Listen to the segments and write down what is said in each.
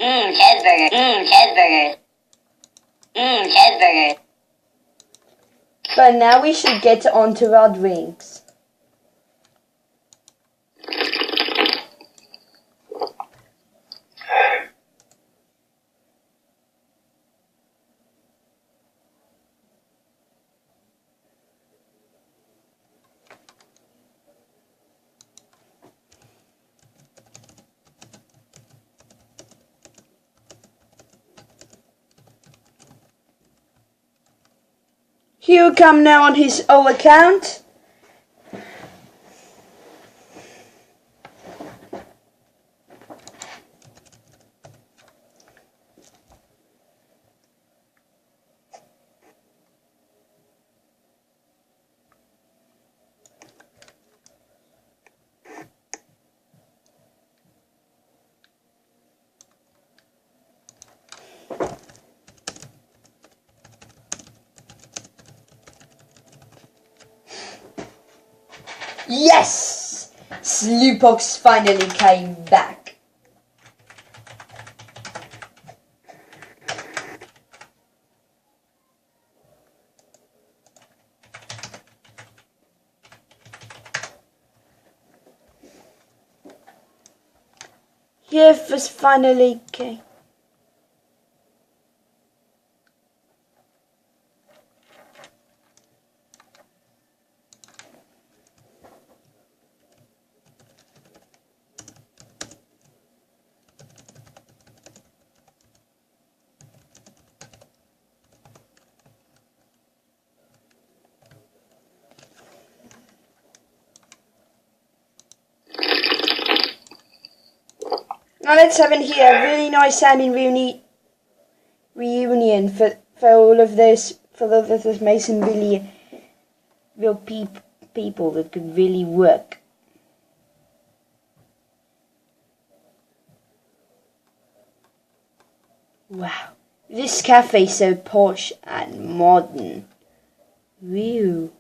Cheeseburger. Cheeseburger. Cheeseburger. But now we should get on to our drinks. He'll come now on his own account. Yes! Slewpox finally came back. Yes, finally came. Now let's have in here a really nice sounding reunion for all of this Mason really real people that could really work. Wow, this cafe is so posh and modern. Whew.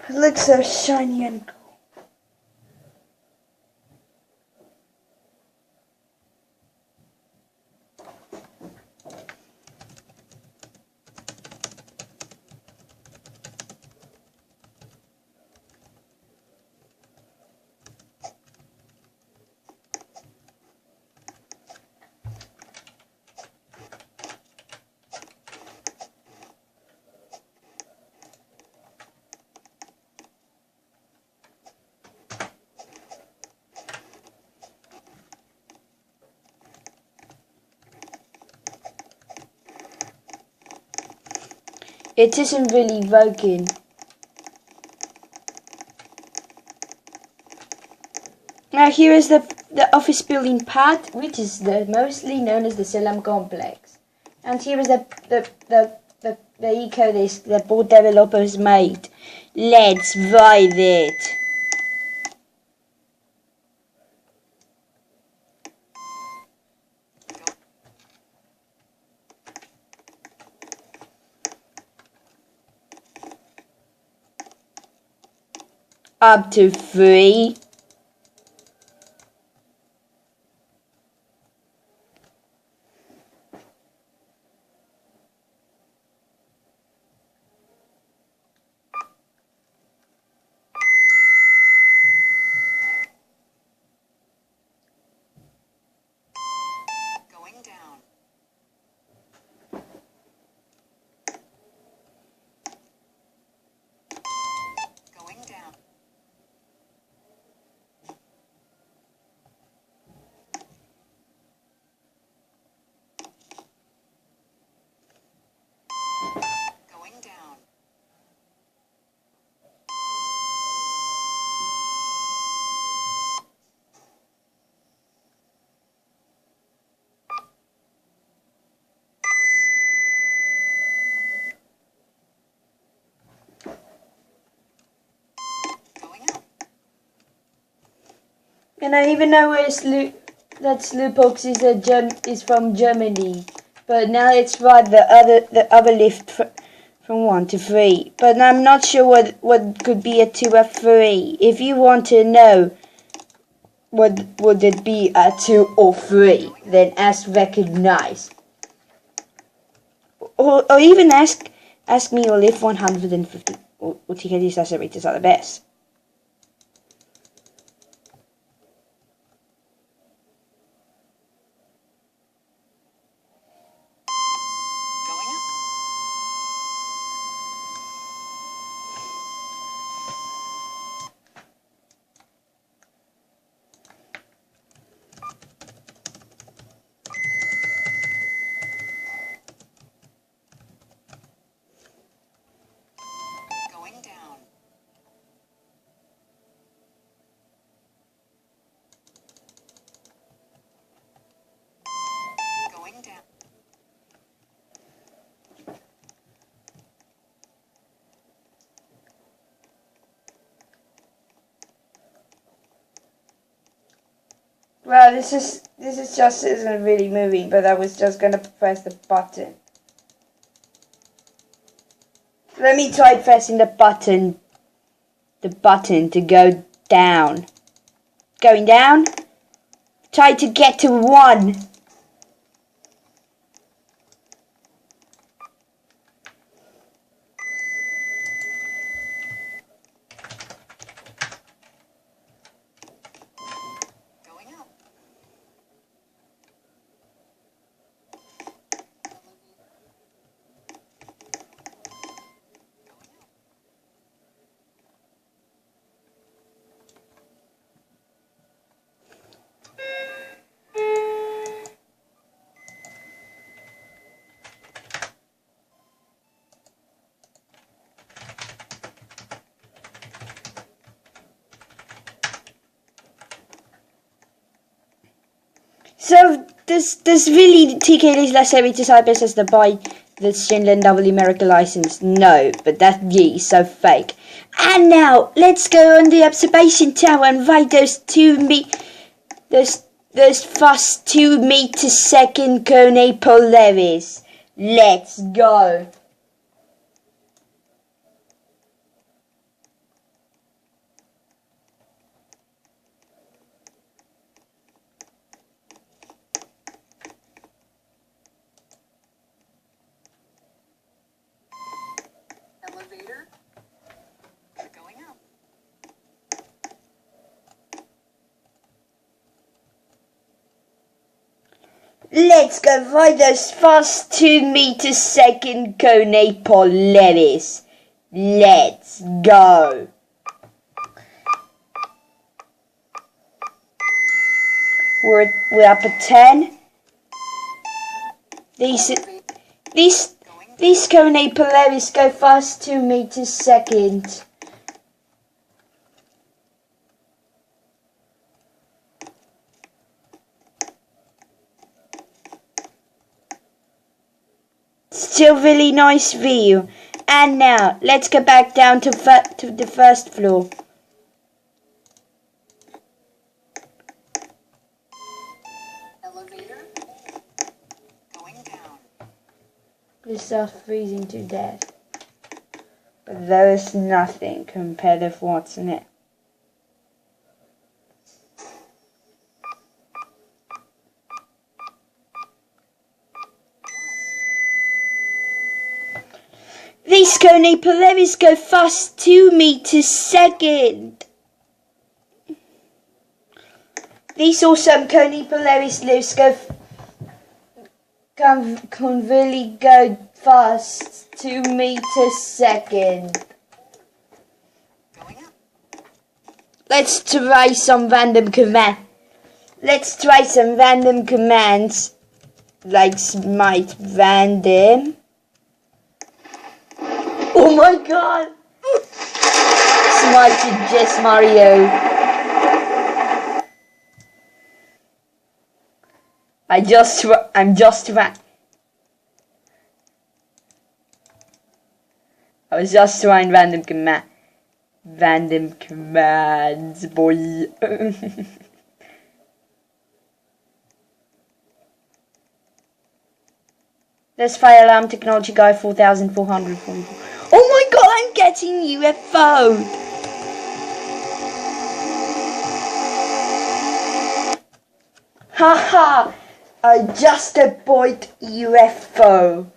It looks so shiny and cool. It isn't really working. Now here is the office building part, which is mostly known as the Selam complex. And here is the eco disc that board developers made. Let's ride it. Up to 3. Going down. Going down. And I even know where that Slowpoke is from Germany. But now it's right the other lift from 1 to 3. But I'm not sure what could be a 2 or 3. If you want to know what would it be a 2 or 3, then ask recognize. Or even ask me or if 150 or TKD's accelerators are the best. Well, this just isn't really moving, but I was just gonna press the button. Let me try pressing the button to go down. Going down? Try to get to 1. So does really TKD's less heavy to Cyprus as the buy the Shinlen W Miracle license? No, but that is so fake. And now let's go on the observation tower and ride those fast 2 meter second Kone Polaris. Let's go. Let's go ride those fast 2 meter second Kone Polaris. Let's go. We're up at 10. These Kone Polaris go fast 2 meters second. Still really nice view. And now let's go back down to the first floor. Elevator going down. We start freezing to death. But there is nothing compared to what's in it. These Kone Polaris go fast 2 meters second. These awesome Kone Polaris lifts can really go fast 2 meters second. Let's try some random command. Let's try some random commands like smite random. Oh my god! Smite to Jess Mario. I'm just I was just trying random commands, boy. There's fire alarm technology guy 4444. Oh my god, I'm getting UFO! Haha! I just avoid UFO.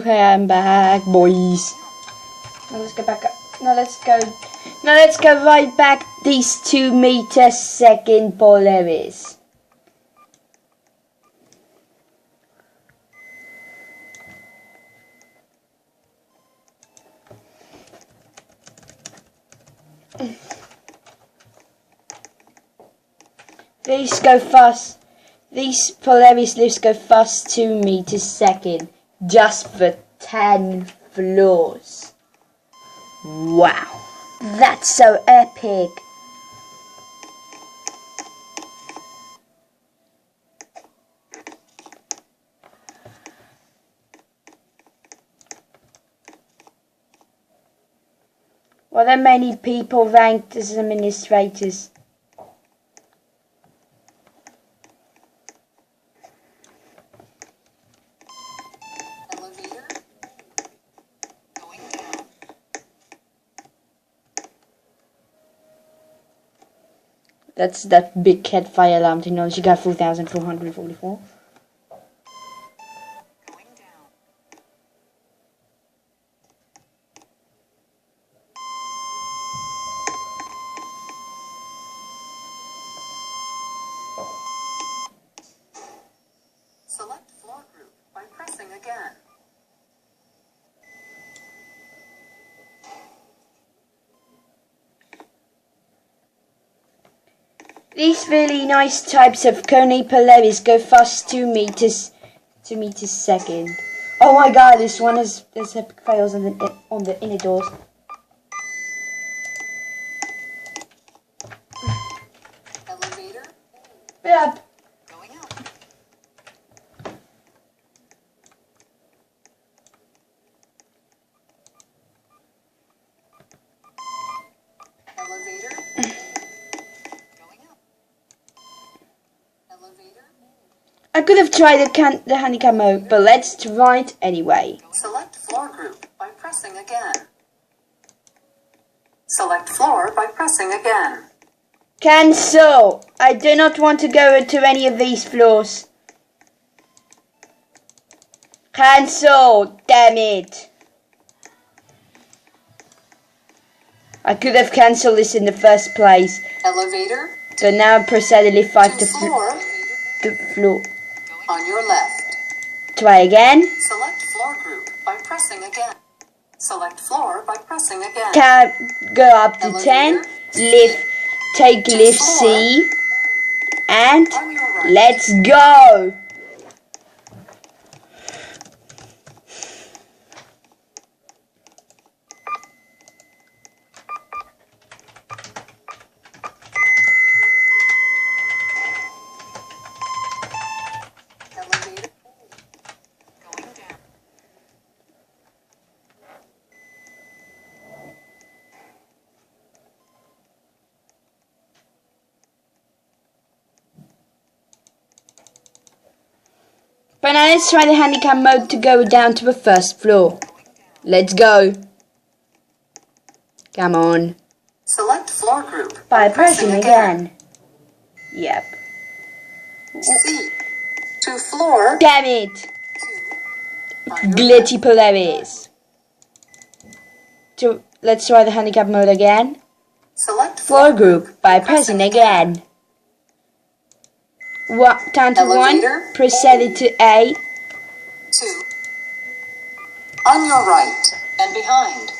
I'm back, boys. Now let's go back up. Now let's go right back these 2 meter second Polaris. These go fast. These Polaris lifts go fast 2 meters second, just for 10 floors. Wow, that's so epic. Well, there are many people ranked as administrators. Elevator. Going down. That's that big cat fire alarm technology guy 4444. Going down. Select floor group by pressing again. These really nice types of Coney Polaris go fast 2 meters second. Oh my god, this one has there's epic fails on the inner doors. Elevator. Yep. Going up. Elevator. Going up. Elevator. I could have tried the handicap mode, but let's try it anyway. Select floor group by pressing again. Select floor by pressing again. Cancel! I do not want to go to any of these floors. Cancel! Damn it! I could have cancelled this in the first place, Elevator. but now I precisely five To to floor the floor. on your left. Try again. Select floor group by pressing again. Select floor by pressing again. Can go up to 10. Lift. Take lift C. And On your right. let's go. Elevator. Going down. But now let's try the handicap mode to go down to the first floor. Let's go. Come on. Select floor group By pressing again. Yep. C. To floor. Damn it. 2. On your Glitchy Polaris. Let's try the handicap mode again. Select Floor group by pressing again. Down to 1. Elevator. Press set it to A. 2. On your right and behind.